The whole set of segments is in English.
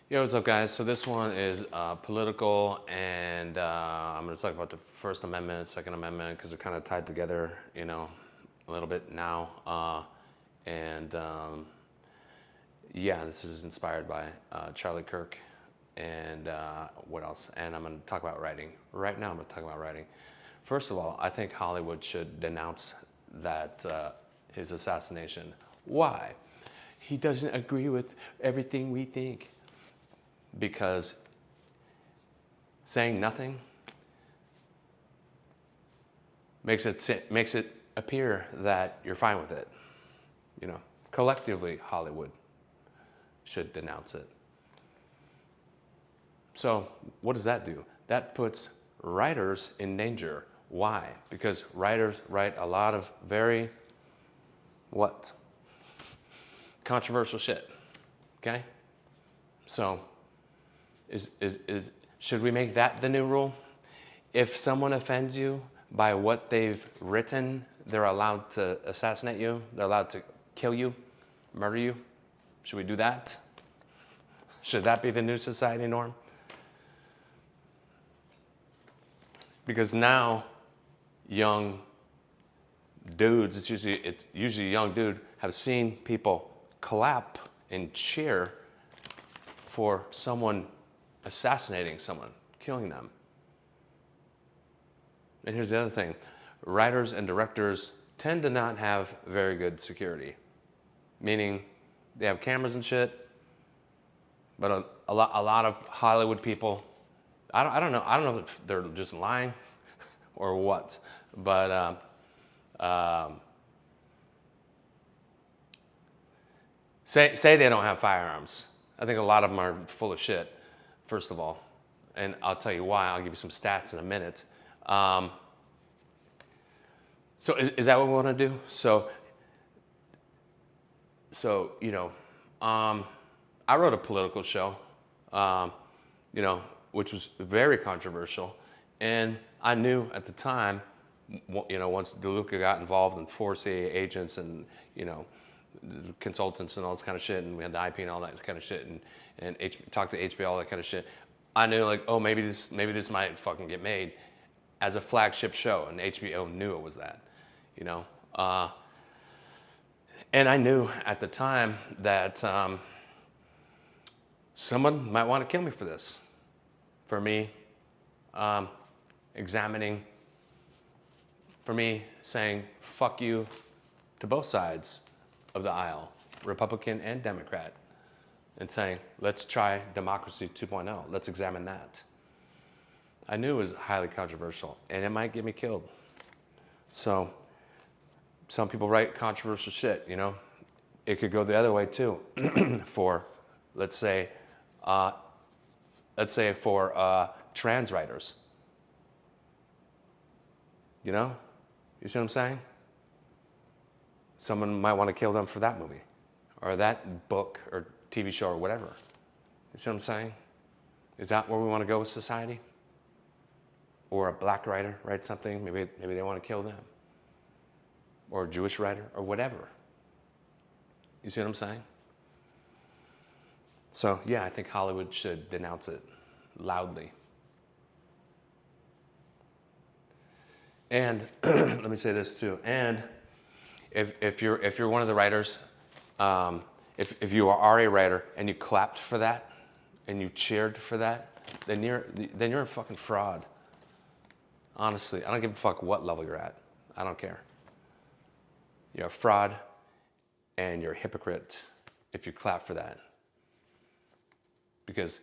Yo, what's up, guys? So this one is political, and I'm going to talk about the First Amendment, Second Amendment, because they're kind of tied together, a little bit now. And yeah, this is inspired by Charlie Kirk, and what else? And I'm going to talk about writing. Right now, I'm going to talk about writing. First of all, I think Hollywood should denounce that his assassination. Why? He doesn't agree with everything we think. Because saying nothing makes it appear that you're fine with it. Collectively, Hollywood should denounce it. So what does that do? That puts writers in danger. Why? Because writers write a lot of very what? Controversial shit. Okay? So should we make that the new rule? If someone offends you by what they've written, they're allowed to assassinate you, they're allowed to kill you, murder you. Should we do that? Should that be the new society norm? Because now young dudes, it's usually a young dude, have seen people clap and cheer for someone assassinating someone, killing them. And here's the other thing. Writers and directors tend to not have very good security. Meaning they have cameras and shit, but a lot of Hollywood people, I don't know if they're just lying or what, but say they don't have firearms. I think a lot of them are full of shit, first of all. And I'll tell you why. I'll give you some stats in a minute. So is that what we want to do? So I wrote a political show, um, which was very controversial. And I knew at the time, once DeLuca got involved in four CIA agents and, consultants and all this kind of shit, and we had the IP and all that kind of shit, and talked to HBO, all that kind of shit. I knew like, oh, maybe this might fucking get made as a flagship show, and HBO knew it was that, you know. And I knew at the time that someone might want to kill me for this, for me examining, for me saying fuck you to both sides of the aisle, Republican and Democrat, and saying, let's try democracy 2.0. Let's examine that. I knew it was highly controversial, and it might get me killed. So some people write controversial shit, It could go the other way too. For, let's say for trans writers. You see what I'm saying? Someone might want to kill them for that movie, or that book, or TV show, or whatever. You see what I'm saying? Is that where we want to go with society? Or a black writer writes something, maybe they want to kill them. Or a Jewish writer, or whatever. You see what I'm saying? So yeah, I think Hollywood should denounce it loudly. And let me say this too. And if you're one of the writers, if you are a writer and you clapped for that, and you cheered for that, then you're a fucking fraud. Honestly, I don't give a fuck what level you're at. I don't care. You're a fraud, and you're a hypocrite if you clap for that. Because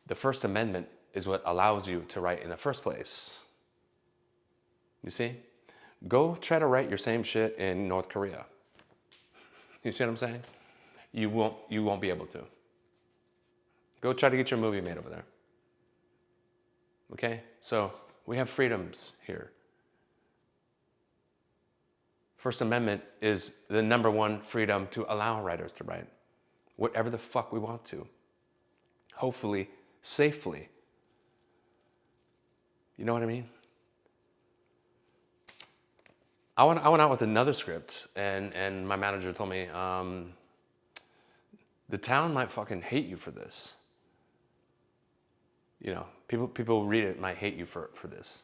the First Amendment is what allows you to write in the first place. You see? Go try to write your same shit in North Korea. You see what I'm saying? You won't be able to. Go try to get your movie made over there. Okay? So we have freedoms here. First Amendment is the number one freedom to allow writers to write whatever the fuck we want to. Hopefully, safely. You know what I mean? I went out with another script, and my manager told me, the town might fucking hate you for this. You know, people read it might hate you for this.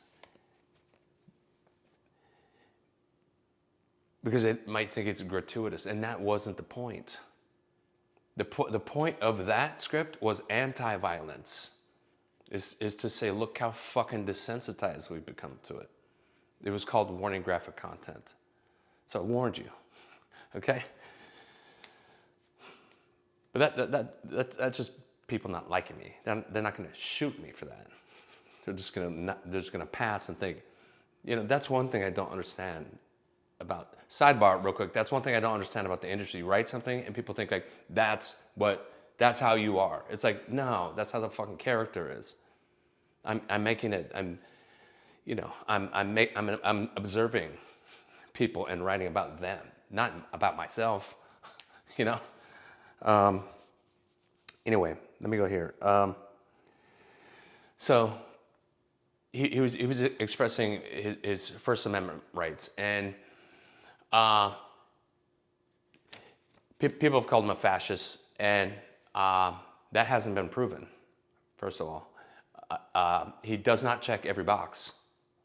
Because it might think it's gratuitous, and that wasn't the point. The point of that script was anti-violence, is to say, look how fucking desensitized we've become to it. It was called warning graphic content. So I warned you, okay? But that's just people not liking me. They're not gonna shoot me for that. They're just gonna pass and think, you know, that's one thing I don't understand about, sidebar real quick, that's one thing I don't understand about the industry. You write something and people think like, that's how you are. It's like, no, that's how the fucking character is. I'm making it, I'm observing people and writing about them, not about myself, you know? Anyway, let me go here. So he was expressing his First Amendment rights, and people have called him a fascist, and that hasn't been proven, first of all. He does not check every box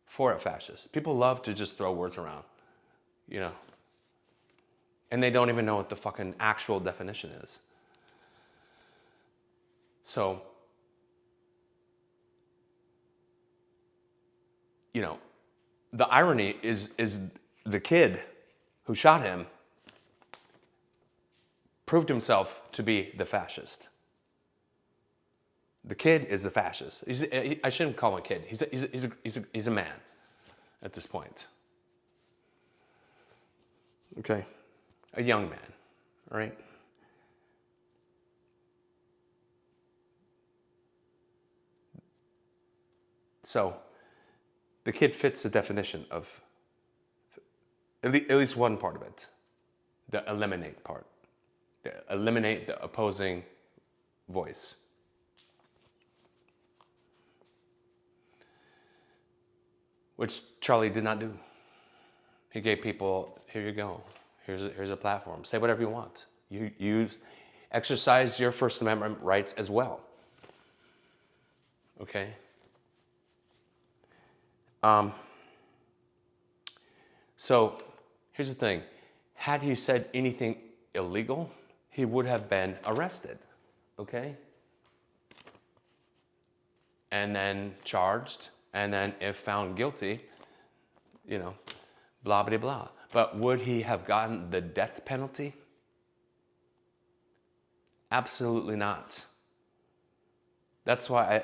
for a fascist. People love to just throw words around, you know, and they don't even know what the fucking actual definition is. So, you know, the irony is the kid who shot him proved himself to be the fascist. The kid is the fascist. I shouldn't call him a kid. He's a man at this point. Okay, a young man, all right? So, the kid fits the definition of at least one part of it, the eliminate part. Eliminate the opposing voice. Which Charlie did not do. He gave people, here you go, here's a platform. Say whatever you want. You exercise your First Amendment rights as well. Okay? So here's the thing. Had he said anything illegal, he would have been arrested. Okay? And then charged, and then if found guilty, you know, blah, blah, blah. But would he have gotten the death penalty? Absolutely not. That's why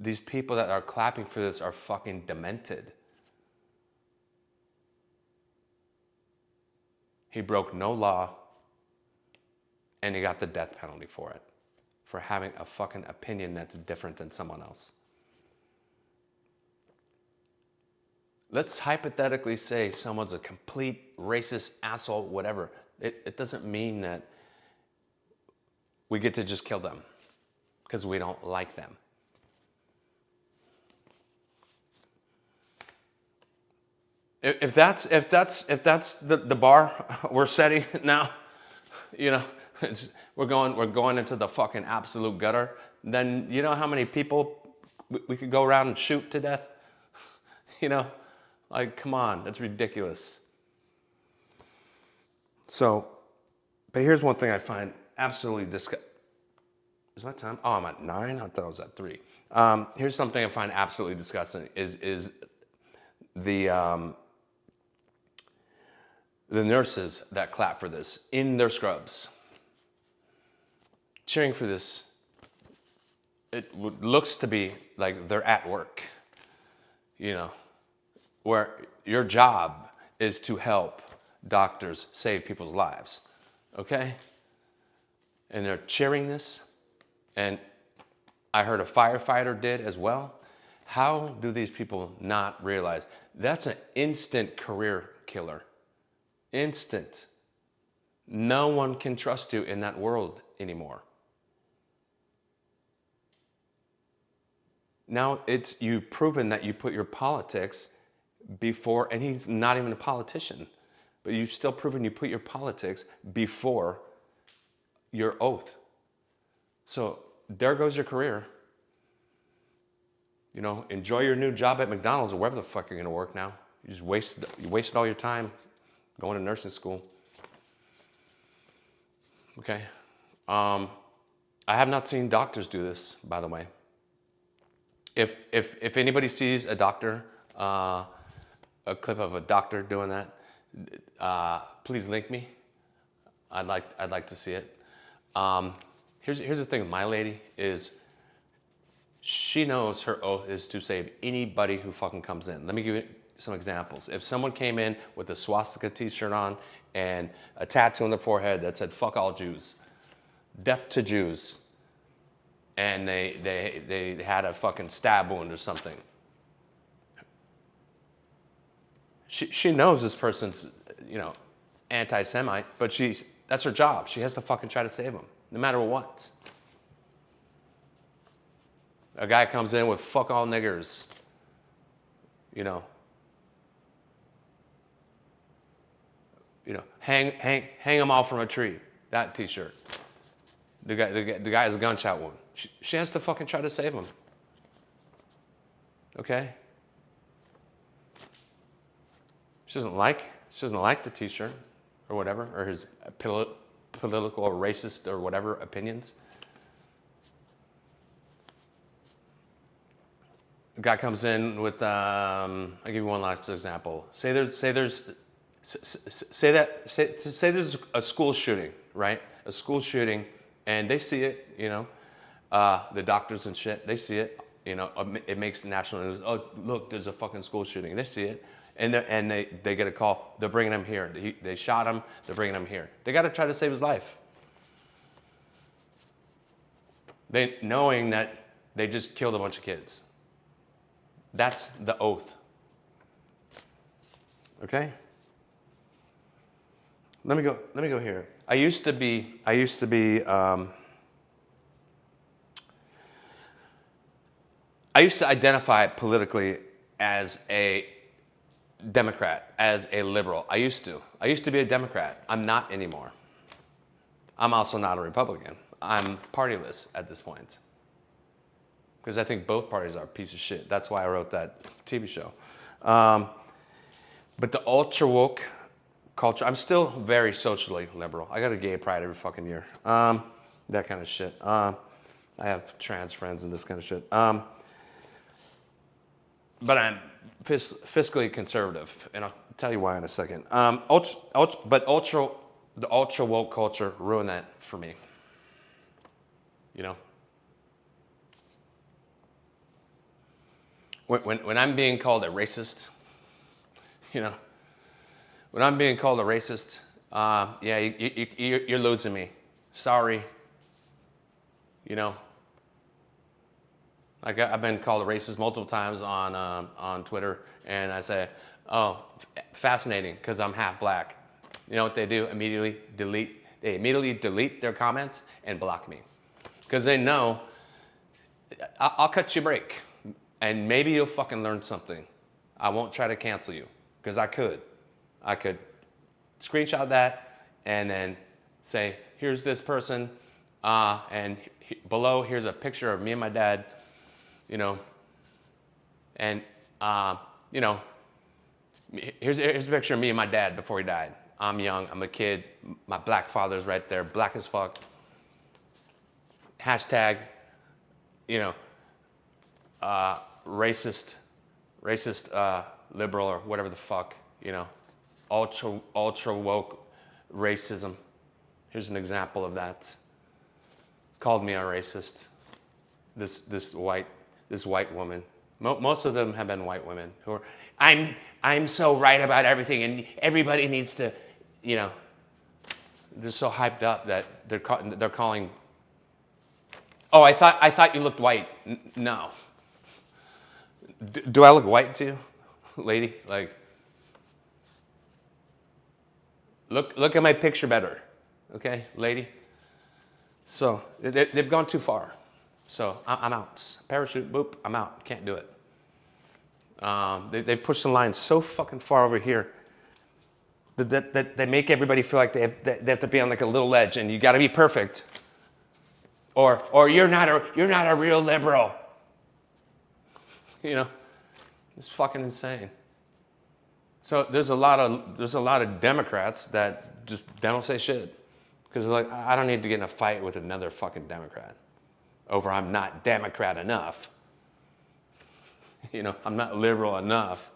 these people that are clapping for this are fucking demented. He broke no law, and he got the death penalty for it, for having a fucking opinion that's different than someone else. Let's hypothetically say someone's a complete racist asshole, whatever. It doesn't mean that we get to just kill them because we don't like them. If that's the bar we're setting now, you know, we're going into the fucking absolute gutter, then you know how many people we could go around and shoot to death? You know, like, come on, that's ridiculous. So, but here's one thing I find absolutely disgusting. Is my time? Oh, I'm at 9? I thought I was at 3. Here's something I find absolutely disgusting is the nurses that clap for this in their scrubs, cheering for this. It looks to be like they're at work, you know, where your job is to help doctors save people's lives, okay? And they're cheering this, and I heard a firefighter did as well. How do these people not realize that's an instant career killer? Instant. No one can trust you in that world anymore. Now you've proven that you put your politics before, and he's not even a politician, but you've still proven you put your politics before your oath. So there goes your career. You know, enjoy your new job at McDonald's or wherever the fuck you're gonna work now. You wasted all your time going to nursing school. Okay. I have not seen doctors do this, by the way. If anybody sees a doctor, a clip of a doctor doing that, please link me. I'd like to see it. Here's the thing with my lady is she knows her oath is to save anybody who fucking comes in. Let me give you some examples. If someone came in with a swastika t-shirt on and a tattoo on their forehead that said "fuck all Jews," "death to Jews," and they had a fucking stab wound or something, she knows this person's, you know, anti-Semite, but that's her job. She has to fucking try to save them, no matter what. A guy comes in with "fuck all niggers," you know, hang them all from a tree. That T-shirt. The guy has a gunshot wound. She has to fucking try to save him. Okay. She doesn't like the T-shirt or whatever, or his political or racist or whatever opinions. A guy comes in with, I'll give you one last example. Say there's a school shooting, right? A school shooting, and they see it, you know, the doctors and shit, they see it, you know, it makes the national news. Oh, look, there's a fucking school shooting. They see it, and they get a call. They're bringing him here. They shot him. They're bringing him here. They got to try to save his life. Knowing that they just killed a bunch of kids. That's the oath. Okay? Let me go here. I used to identify politically as a Democrat, as a liberal. I used to be a Democrat. I'm not anymore. I'm also not a Republican. I'm partyless at this point. Because I think both parties are a piece of shit. That's why I wrote that TV show. But the ultra woke culture, I'm still very socially liberal. I got a gay pride every fucking year. That kind of shit. I have trans friends and this kind of shit. But I'm fiscally conservative, and I'll tell you why in a second. But the ultra woke culture ruined that for me. You know? When I'm being called a racist, you know, when I'm being called a racist, yeah, you're losing me. Sorry. You know, like I've been called a racist multiple times on Twitter, and I say, oh, fascinating, because I'm half black. You know what they do? They immediately delete their comments and block me, because they know I'll cut you a break. And maybe you'll fucking learn something. I won't try to cancel you, because I could screenshot that and then say, here's this person, and below here's a picture of me and my dad, you know, and you know, here's a picture of me and my dad before he died. I'm young, I'm a kid, my black father's right there, black as fuck. Hashtag, you know, racist liberal or whatever the fuck, you know, ultra woke racism. Here's an example of that. Called me a racist. This white woman. Most of them have been white women who are, I'm so right about everything, and everybody needs to, you know, they're so hyped up that they're calling. Oh, I thought you looked white. No. Do I look white to you, lady? Like, look at my picture better, okay, lady? So they've gone too far. So I'm out. Parachute, boop, I'm out. Can't do it. They've pushed the line so fucking far over here. that they make everybody feel like they have to be on like a little ledge, and you got to be perfect, or you're not a real liberal. You know, it's fucking insane. So there's a lot of Democrats that just they don't say shit because like I don't need to get in a fight with another fucking Democrat over I'm not Democrat enough. You know, I'm not liberal enough.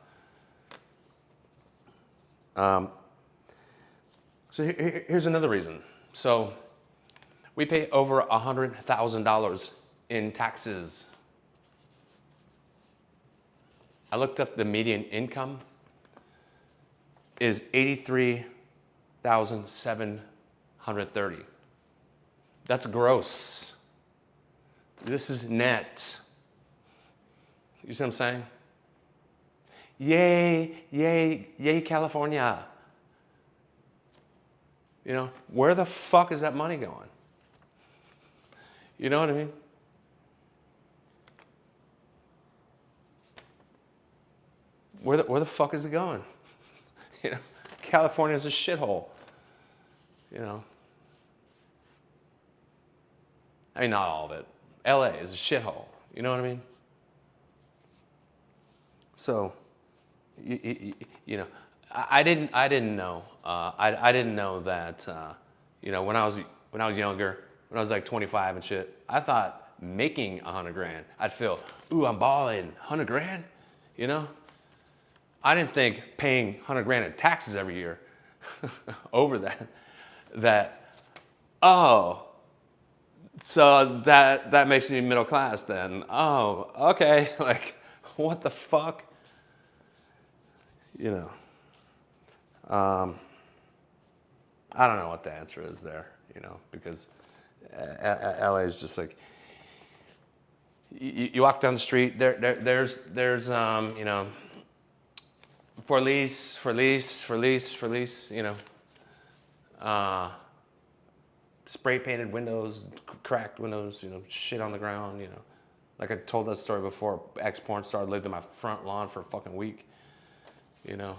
So here's another reason. So we pay over $100,000 in taxes. I looked up the median income is $83,730. That's gross. This is net. You see what I'm saying? Yay, yay, yay, California. You know, where the fuck is that money going? You know what I mean? Where the fuck is it going? You know, California's a shithole. You know. I mean, not all of it. LA is a shithole. You know what I mean? So, you know, I didn't know. I didn't know that. You know, when I was younger, when I was like 25 and shit, I thought making $100,000, I'd feel, ooh, I'm balling, 100 grand. You know, I didn't think paying 100 grand in taxes every year over that. Oh, so that makes me middle class then. Oh, okay. Like, what the fuck? You know. I don't know what the answer is there, you know, because LA is just like, you walk down the street, there's you know, for lease, you know, spray painted windows, cracked windows, you know, shit on the ground, you know. Like I told that story before, ex-porn star lived in my front lawn for a fucking week, you know.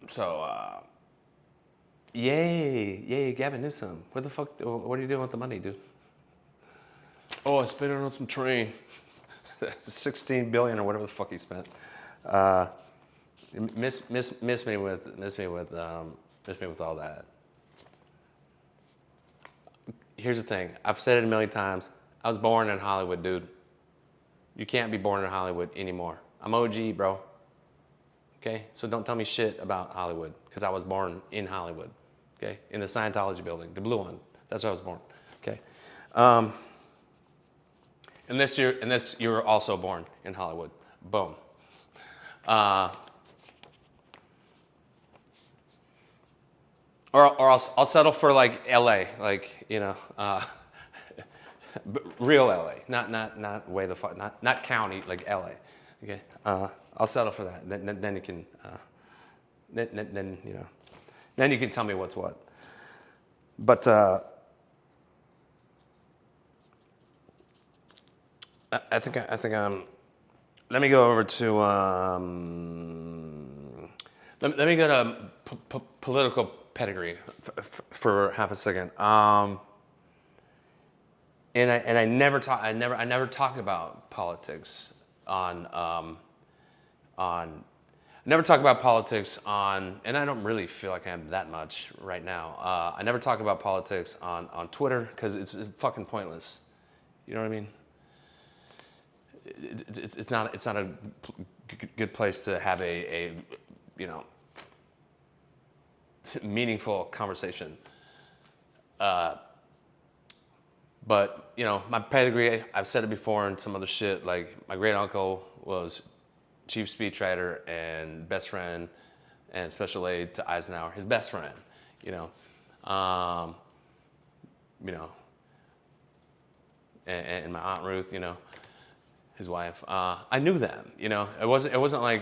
So, yay, Gavin Newsom. What are you doing with the money, dude? Oh, I spent it on some train. 16 billion or whatever the fuck he spent. Miss me with all that. Here's the thing. I've said it a million times. I was born in Hollywood, dude. You can't be born in Hollywood anymore. I'm OG, bro. Okay? So don't tell me shit about Hollywood, because I was born in Hollywood. Okay? In the Scientology building, the blue one. That's where I was born. Okay? Unless you're also born in Hollywood. Boom. Or I'll settle for like LA, like, you know, real LA, not way the fuck, not county, like LA. Okay, I'll settle for that. Then you can, then you know, then you can tell me what's what. But I think let me go over to let me go to political pedigree for half a second. And I never talk about politics on never talk about politics on, and I don't really feel like I am that much right now. I never talk about politics on Twitter because it's fucking pointless. You know what I mean? It's not a good place to have a you know, meaningful conversation. But you know, my pedigree, I've said it before in some other shit, like my great uncle was chief speechwriter and best friend and special aide to Eisenhower, his best friend, you know. You know, and my Aunt Ruth, you know, his wife. I knew them, you know. It wasn't like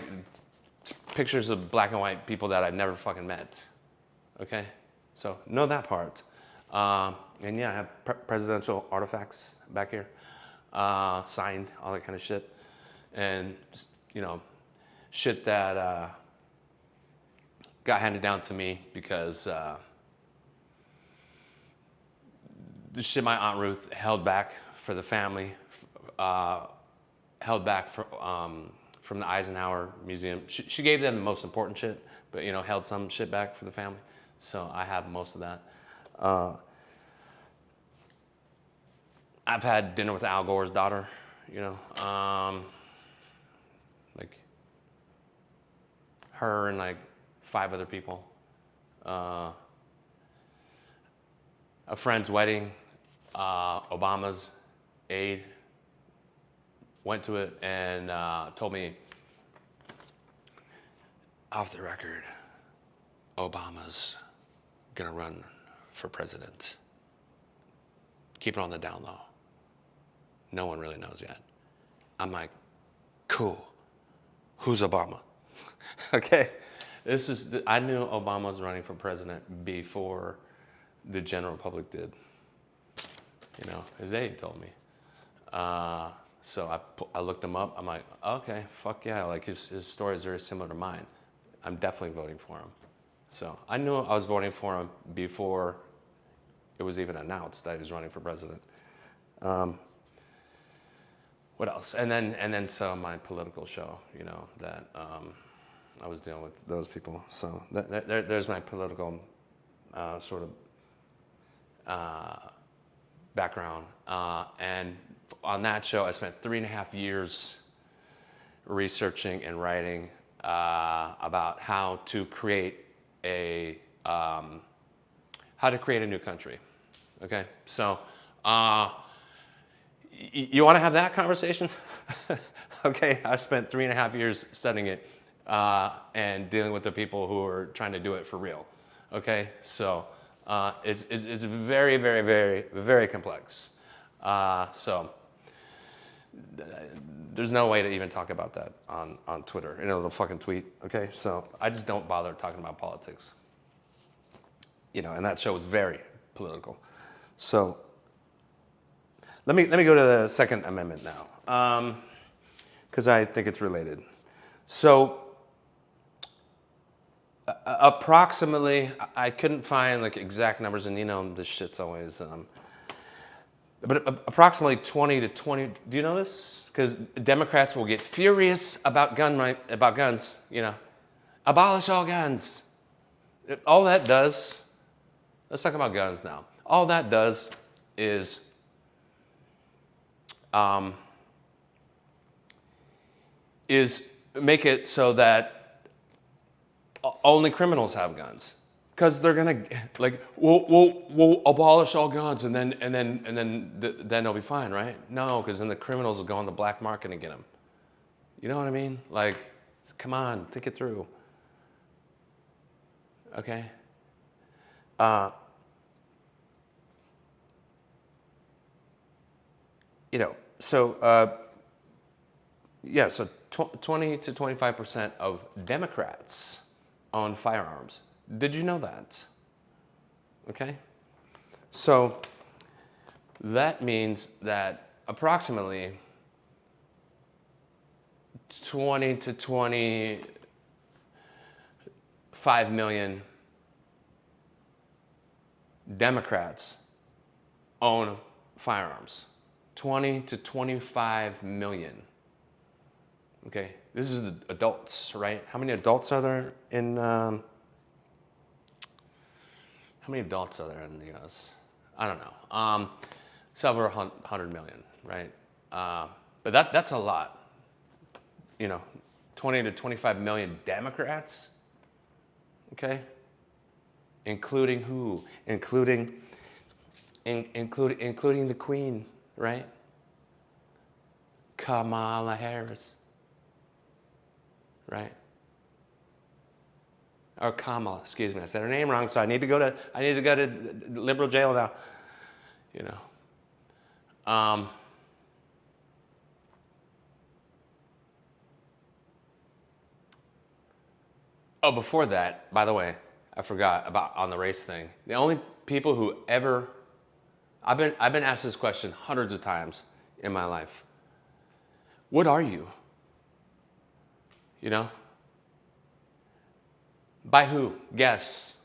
pictures of black and white people that I'd never fucking met. Okay, so know that part. And yeah, I have presidential artifacts back here. signed, all that kind of shit. And, you know, shit that got handed down to me because the shit my Aunt Ruth held back for the family, held back from the Eisenhower Museum. She gave them the most important shit, but, you know, held some shit back for the family. So I have most of that. I've had dinner with Al Gore's daughter, you know, like her and like 5 other people. A friend's wedding, Obama's aide went to it and told me, off the record, Obama's gonna run for president. Keep it on the down low. No one really knows yet. I'm like, cool. Who's Obama? Okay. I knew Obama was running for president before the general public did. You know, his aide told me. So I looked him up. I'm like, okay, fuck yeah. Like his story is very similar to mine. I'm definitely voting for him. So I knew I was voting for him before it was even announced that he was running for president. What else? And then so my political show, you know, that I was dealing with those people. So there's my political sort of background. And on that show, I spent 3.5 years researching and writing about how to create a new country. Okay, so you want to have that conversation? Okay, I spent 3.5 years studying it and dealing with the people who are trying to do it for real. Okay, so it's very, very, very, very complex. So there's no way to even talk about that on Twitter in a little fucking tweet. Okay, so I just don't bother talking about politics. You know, and that show was very political. So let me go to the Second Amendment now, because I think it's related. So approximately, I couldn't find like exact numbers, and you know this shit's always, but approximately 20 to 20. Do you know this? Because Democrats will get furious about guns. You know, abolish all guns. All that does. Let's talk about guns now. All that does is make it so that only criminals have guns, because they're gonna like we'll abolish all guns and then they'll be fine, right? No, because then the criminals will go on the black market and get them. You know what I mean? Like, come on, think it through. Okay. You know, so yeah, so 20 to 25% of Democrats own firearms. Did you know that? Okay. So that means that approximately 20 to 25 million Democrats own firearms. 20 to 25 million. Okay, this is the adults, right? How many adults are there in? How many adults are there in the U.S.? I don't know. Several 100 million, right? But that's a lot. You know, 20 to 25 million Democrats. Okay. Including who? Including the Queen, right? Kamala Harris. Right? Or Kamala, excuse me. I said her name wrong, so I need to go to liberal jail now. You know. Oh, before that, by the way, I forgot about on the race thing. The only people who ever I've been asked this question hundreds of times. in my life. What are you? You know? By who? Guess.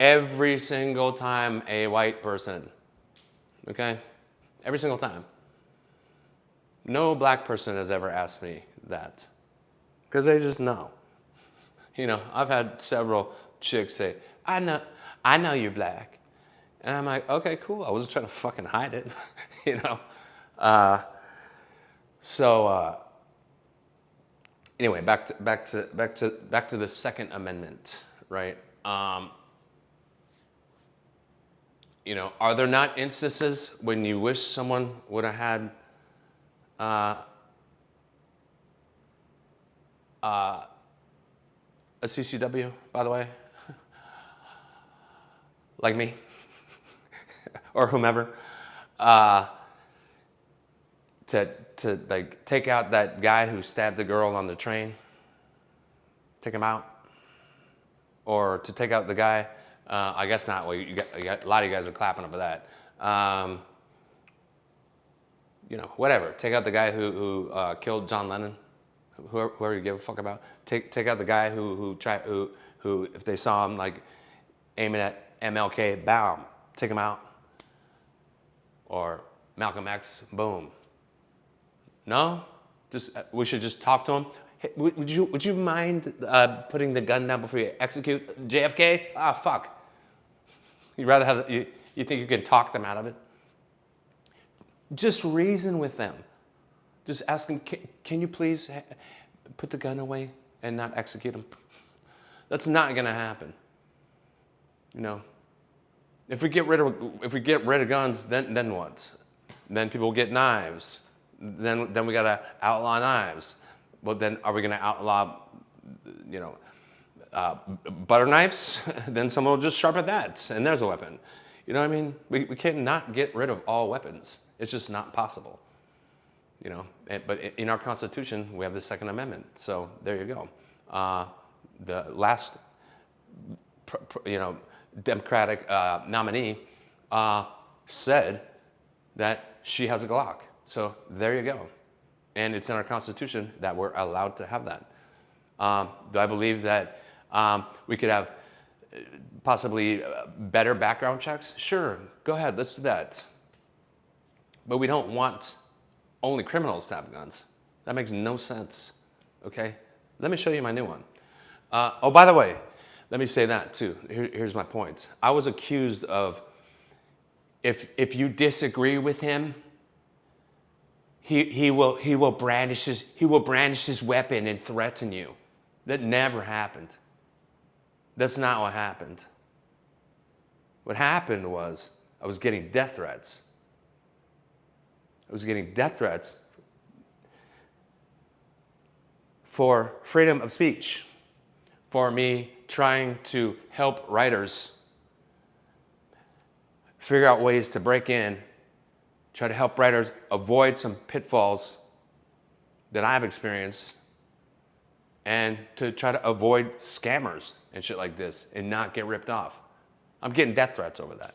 Every single time a white person, okay? Every single time. No black person has ever asked me that. Because they just know. You know, I've had several chicks say, I know you're black. And I'm like, okay, cool. I wasn't trying to fucking hide it, you know? So anyway, back to the Second Amendment, right? You know, are there not instances when you wish someone would have had a CCW, by the way, like me or whomever, to like take out that guy who stabbed the girl on the train, take him out, or to take out the guy? I guess not. Well, you got a lot of you guys are clapping up for that. You know, whatever. Take out the guy who killed John Lennon, whoever you give a fuck about. Take out the guy who if they saw him like aiming at MLK, bam, take him out. Or Malcolm X, boom. No, just we should just talk to him. Hey, would you mind putting the gun down before you execute JFK? Ah, fuck. You'd rather have you think you can talk them out of it? Just reason with them. Just ask them, can you please put the gun away and not execute him? That's not gonna happen. You know, if we get rid of guns, then what? Then people get knives. Then we gotta outlaw knives. Well, then are we gonna outlaw, you know, butter knives? Then someone will just sharpen that, and there's a weapon. You know what I mean? We can't not get rid of all weapons. It's just not possible. You know, but in our Constitution, we have the Second Amendment. So there you go. The last, you know, Democratic nominee said that she has a Glock. So there you go. And it's in our Constitution that we're allowed to have that. Do I believe that we could have possibly better background checks? Sure, go ahead, let's do that. But we don't want only criminals to have guns. That makes no sense, okay? Let me show you my new one. Oh, by the way, let me say that too. Here's my point. I was accused of, if you disagree with him, he will brandish his weapon and threaten you. That never happened. That's not what happened. What happened was I was getting death threats. I was getting death threats for freedom of speech, for me trying to help writers figure out ways to break in, try to help writers avoid some pitfalls that I've experienced, and to try to avoid scammers and shit like this and not get ripped off. I'm getting death threats over that.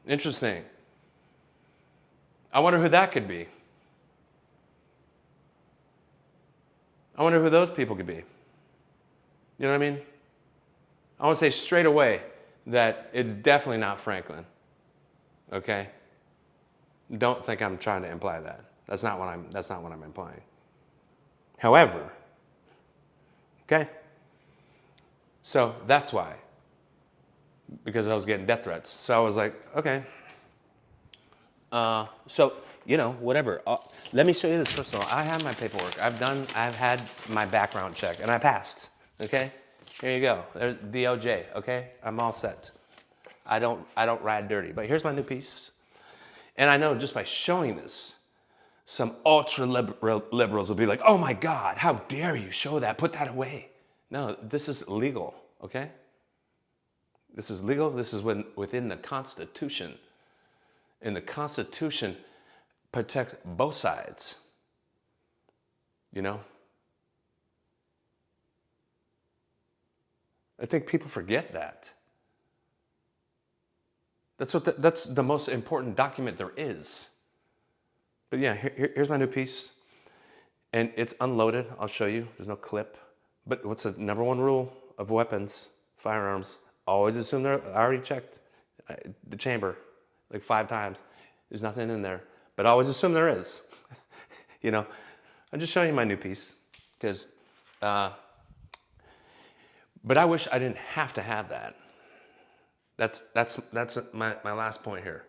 Interesting. I wonder who that could be. I wonder who those people could be. You know what I mean? I want to say straight away that it's definitely not Franklin. Okay? Don't think I'm trying to imply that. That's not what I'm implying. However, okay? So that's why. Because I was getting death threats. So I was like, okay. So, you know, whatever. Let me show you this personal. I have my paperwork. I've had my background check and I passed. Okay? Here you go. There's DOJ, okay? I'm all set. I don't ride dirty. But here's my new piece. And I know just by showing this, some ultra liberals will be like, oh my God, how dare you show that? Put that away. No, this is legal, okay? This is legal. This is within the Constitution. And the Constitution protects both sides. You know? I think people forget that. That's the most important document there is. But yeah, here's my new piece. And it's unloaded. I'll show you. There's no clip. But what's the number one rule of weapons, firearms? Always assume they're, I already checked the chamber like 5 times. There's nothing in there. But always assume there is. You know, I'm just showing you my new piece. Because, but I wish I didn't have to have that. That's my last point here.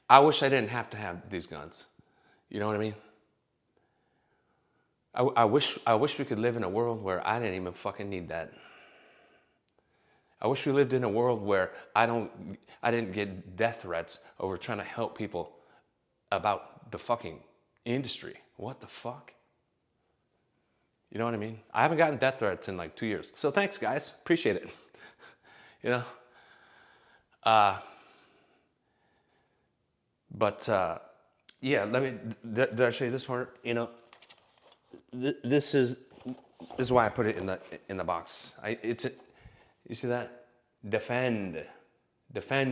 I wish I didn't have to have these guns. You know what I mean? I wish we could live in a world where I didn't even fucking need that. I wish we lived in a world where I didn't get death threats over trying to help people about the fucking industry. What the fuck? You know what I mean? I haven't gotten death threats in like 2 years. So thanks, guys. Appreciate it. You know? Yeah, did I show you this part? You know, this is why I put it in the box. You see that? Defend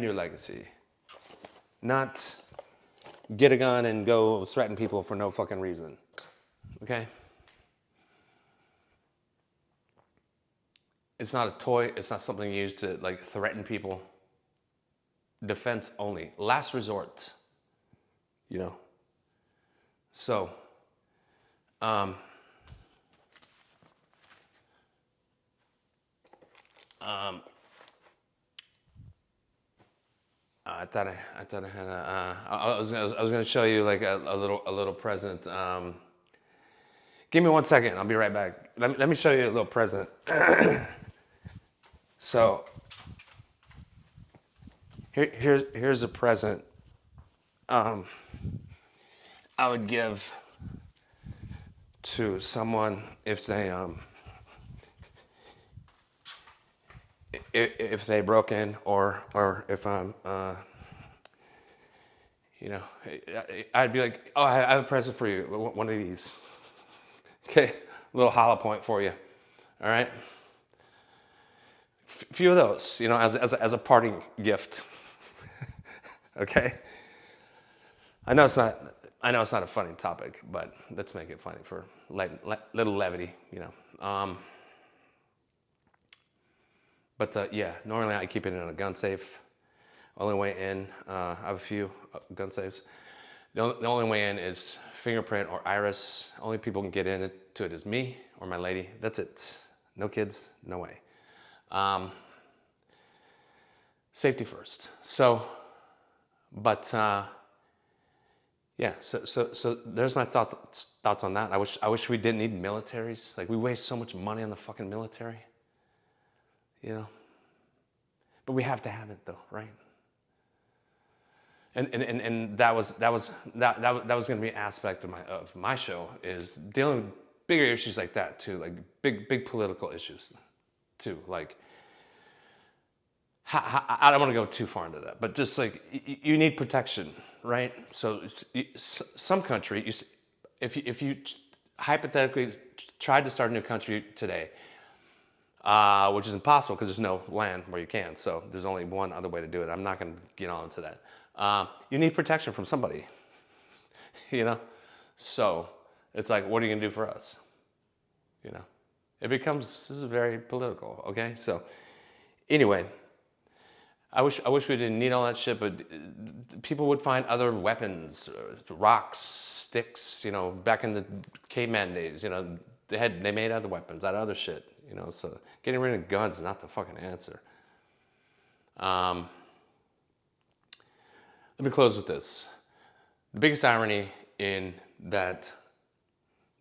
your legacy. Not get a gun and go threaten people for no fucking reason. Okay? It's not a toy. It's not something used to like threaten people. Defense only. Last resort. You know? So, I thought I had a. I was gonna show you like a little present. Give me 1 second. I'll be right back. Let me show you a little present. So here's a present. I would give to someone if they broke in or if I'm you know, I'd be like, oh, I have a present for you, one of these. Okay, a little hollow point for you. All right, few of those, you know, as a parting gift. Okay. I know it's not a funny topic, but let's make it funny for little levity, you know. Yeah, normally I keep it in a gun safe. Only way in, I have a few gun safes. The only way in is fingerprint or iris. Only people can get into it is me or my lady. That's it. No kids, no way. Safety first. So, but yeah. So there's my thoughts on that. I wish we didn't need militaries. Like we waste so much money on the fucking military. You know. But we have to have it though, right? And that was going to be an aspect of my show is dealing with bigger issues like that too, like big political issues too. Like I don't want to go too far into that, but just like you need protection, right? So some country, if you hypothetically tried to start a new country today, which is impossible because there's no land where you can. So there's only one other way to do it. I'm not going to get on into that. You need protection from somebody, you know? So it's like, what are you going to do for us? You know? It becomes very political, okay? So anyway, I wish we didn't need all that shit, but people would find other weapons, rocks, sticks, you know, back in the caveman days, you know, they made other weapons out of other shit, you know, so getting rid of guns is not the fucking answer. Let me close with this. The biggest irony in that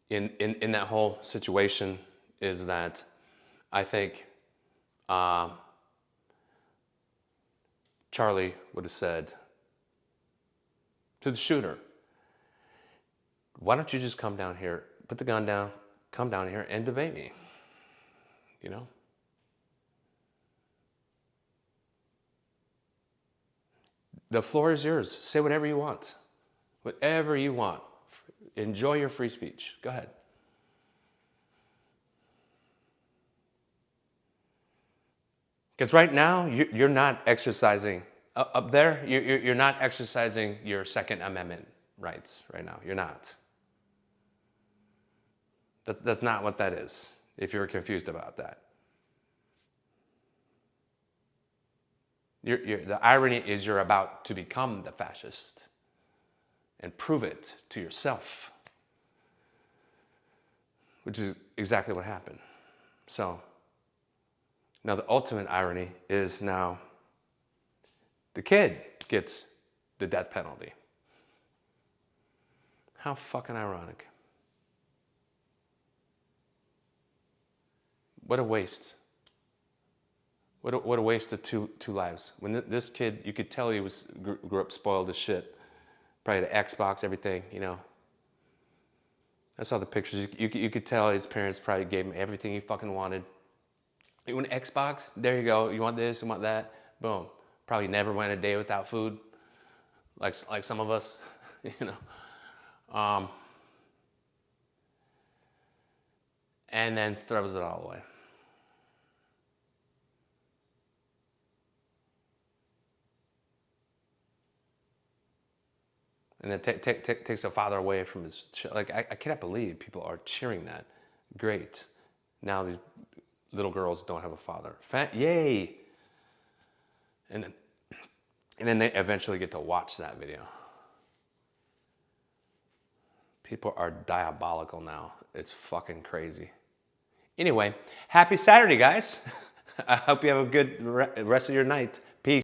in that whole situation is that I think Charlie would have said to the shooter, why don't you just come down here, put the gun down, come down here and debate me, you know? The floor is yours. Say whatever you want. Whatever you want. Enjoy your free speech. Go ahead. Because right now, you're not exercising Up there, you're not exercising your Second Amendment rights right now. You're not. That's not what that is, if you're confused about that. The irony is you're about to become the fascist and prove it to yourself, which is exactly what happened. So now the ultimate irony is now the kid gets the death penalty. How fucking ironic. What a waste. What a waste of two lives. When this kid, you could tell he grew up spoiled as shit. Probably the Xbox, everything, you know. I saw the pictures. You could tell his parents probably gave him everything he fucking wanted. You want an Xbox? There you go. You want this? You want that? Boom. Probably never went a day without food, like some of us, you know. And then throws it all away. And then takes a father away from his like I cannot believe people are cheering that. Great. Now these little girls don't have a father. Yay! And then they eventually get to watch that video. People are diabolical now. It's fucking crazy. Anyway, happy Saturday, guys. I hope you have a good rest of your night.